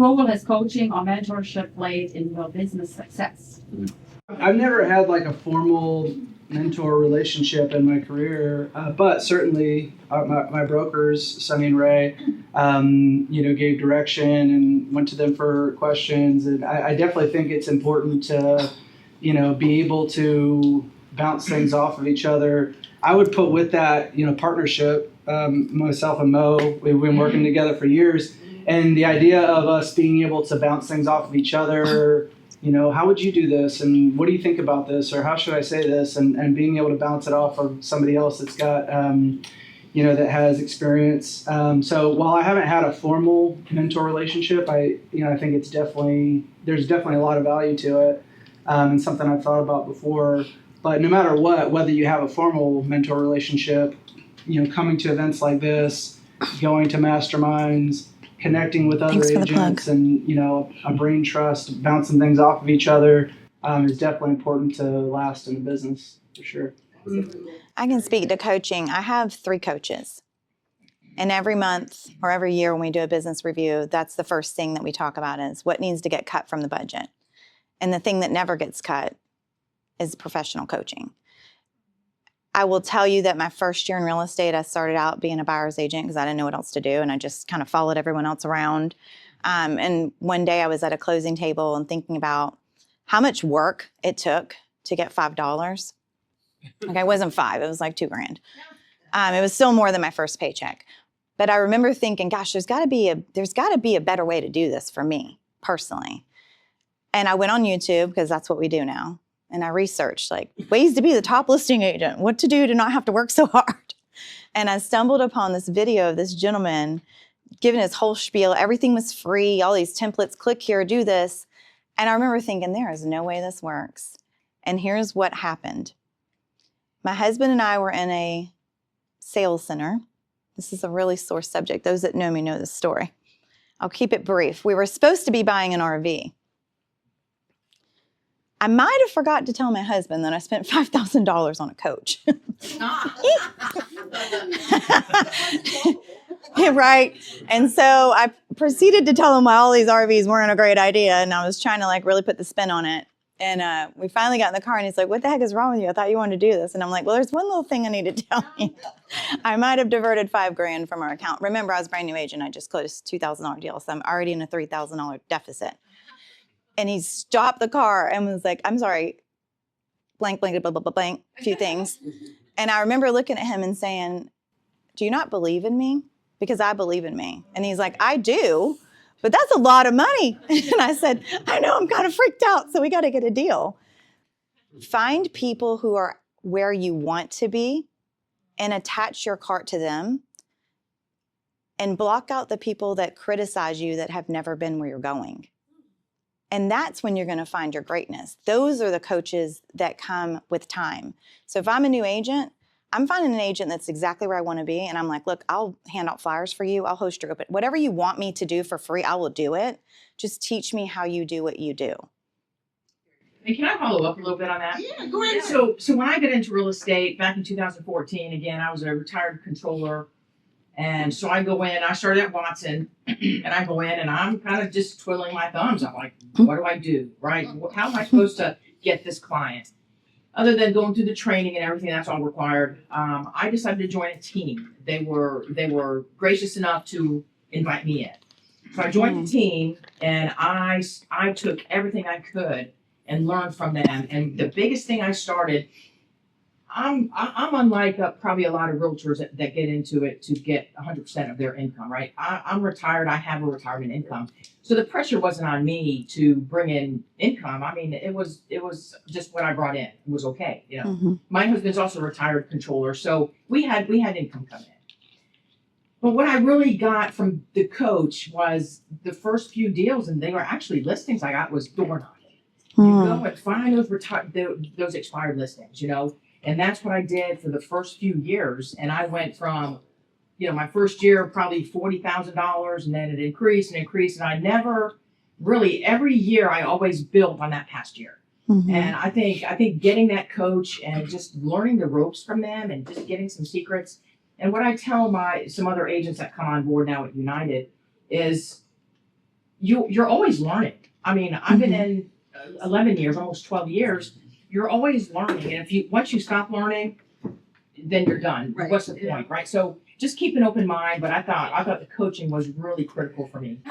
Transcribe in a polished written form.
role has coaching or mentorship played in your business success? I've never had like a formal mentor relationship in my career, but certainly my brokers, Sonny and Ray, gave direction and went to them for questions. And I definitely think it's important to, be able to bounce things off of each other. I would put with that, partnership. Myself and Mo, we've been working together for years, and the idea of us being able to bounce things off of each other. How would you do this? And what do you think about this? Or how should I say this? And being able to bounce it off of somebody else that's got, that has experience. So while I haven't had a formal mentor relationship, I think there's definitely a lot of value to it, and something I've thought about before. But no matter what, whether you have a formal mentor relationship, coming to events like this, going to masterminds, connecting with other agents, and a brain trust, bouncing things off of each other is definitely important to last in a business for sure. I can speak to coaching. I have 3 coaches, and every month or every year when we do a business review, that's the first thing that we talk about is what needs to get cut from the budget. And the thing that never gets cut is professional coaching. I will tell you that my first year in real estate, I started out being a buyer's agent because I didn't know what else to do, and I just kind of followed everyone else around. And one day I was at a closing table and thinking about how much work it took to get $5. Okay, it wasn't 5, it was like $2,000. It was still more than my first paycheck. But I remember thinking, gosh, there's got to be a better way to do this for me personally. And I went on YouTube because that's what we do now. And I researched like ways to be the top listing agent, what to do to not have to work so hard. And I stumbled upon this video of this gentleman giving his whole spiel. Everything was free, all these templates, click here, do this. And I remember thinking, there is no way this works. And here's what happened. My husband and I were in a sales center. This is a really sore subject. Those that know me know this story. I'll keep it brief. We were supposed to be buying an RV. I might have forgot to tell my husband that I spent $5,000 on a coach. Right. And so I proceeded to tell him why all these RVs weren't a great idea. And I was trying to really put the spin on it. And we finally got in the car and he's like, what the heck is wrong with you? I thought you wanted to do this. And I'm like, well, there's one little thing I need to tell you. I might have diverted $5,000 from our account. Remember, I was a brand new agent. I just closed a $2,000 deal. So I'm already in a $3,000 deficit. And he stopped the car and was like, I'm sorry, blank, blank, blah, blah, blah, blank, a few things. And I remember looking at him and saying, do you not believe in me? Because I believe in me. And he's like, I do, but that's a lot of money. And I said, I know, I'm kind of freaked out, so we got to get a deal. Find people who are where you want to be and attach your cart to them and block out the people that criticize you that have never been where you're going. And that's when you're going to find your greatness. Those are the coaches that come with time. So if I'm a new agent, I'm finding an agent that's exactly where I want to be. And I'm like, look, I'll hand out flyers for you. I'll host your open. Whatever you want me to do for free, I will do it. Just teach me how you do what you do. And can I follow up a little bit on that? Yeah, go ahead. So when I got into real estate back in 2014, again, I was a retired controller. And so I go in, I started at Watson, and I go in and I'm kind of just twiddling my thumbs. I'm like, what do I do, right? How am I supposed to get this client? Other than going through the training and everything that's all required, I decided to join a team. They were gracious enough to invite me in. So I joined the team, and I took everything I could and learned from them. And the biggest thing I started, I'm unlike probably a lot of realtors that get into it to get 100% of their income, right? I'm retired. I have a retirement income. So the pressure wasn't on me to bring in income. I mean, it was just what I brought in. It was okay, you know. Mm-hmm. My husband's also a retired controller, so we had income coming in. But what I really got from the coach was the first few deals, and they were actually listings I got was door knocking. You go and find those expired listings, you know. And that's what I did for the first few years. And I went from, my first year, probably $40,000, and then it increased and increased. And I never really, every year, I always built on that past year. Mm-hmm. And I think getting that coach and just learning the ropes from them and just getting some secrets. And what I tell some other agents that come on board now at United is, you're always learning. I mean, I've been in 11 years, almost 12 years. You're always learning, and if you once you stop learning, then you're done. Right. What's the point, right? So just keep an open mind. But I thought the coaching was really critical for me.